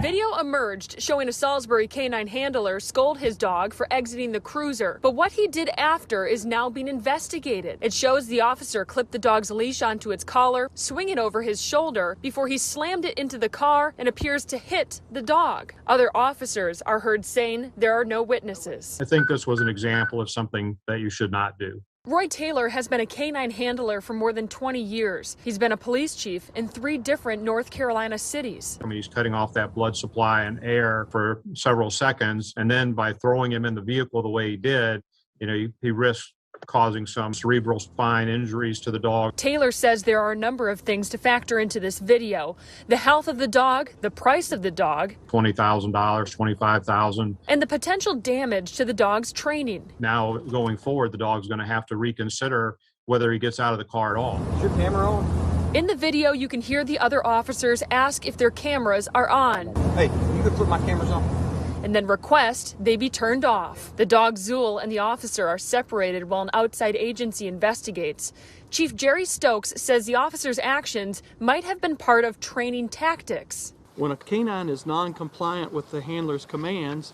Video emerged showing a Salisbury K-9 handler scold his dog for exiting the cruiser, but what he did after is now being investigated. It shows the officer clipped the dog's leash onto its collar, swing it over his shoulder before he slammed it into the car and appears to hit the dog. Other officers are heard saying there are no witnesses. I think this was an example of something that you should not do. Roy Taylor has been a K-9 handler for more than 20 years. He's been a police chief in 3 different North Carolina cities. I mean, he's cutting off that blood supply and air for several seconds. And then by throwing him in the vehicle the way he did, he risked causing some cerebral spine injuries to the dog. Taylor says there are a number of things to factor into this video. The health of the dog, the price of the dog, $20,000, $25,000. and the potential damage to the dog's training. Now, going forward, the dog's going to have to reconsider whether he gets out of the car at all. Is your camera on? In the video, you can hear the other officers ask if their cameras are on. Hey, you can put my cameras on. And then request they be turned off. The dog Zool and the officer are separated while an outside agency investigates. Chief Jerry Stokes says the officer's actions might have been part of training tactics. When a K-9 is non-compliant with the handler's commands,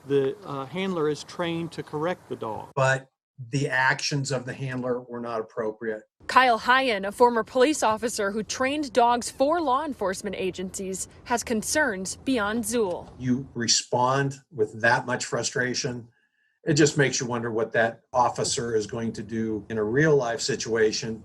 the handler is trained to correct the dog. But the actions of the handler were not appropriate. Kyle Hyen, a former police officer who trained dogs for law enforcement agencies, has concerns beyond Zool. You respond with that much frustration. It just makes you wonder what that officer is going to do in a real life situation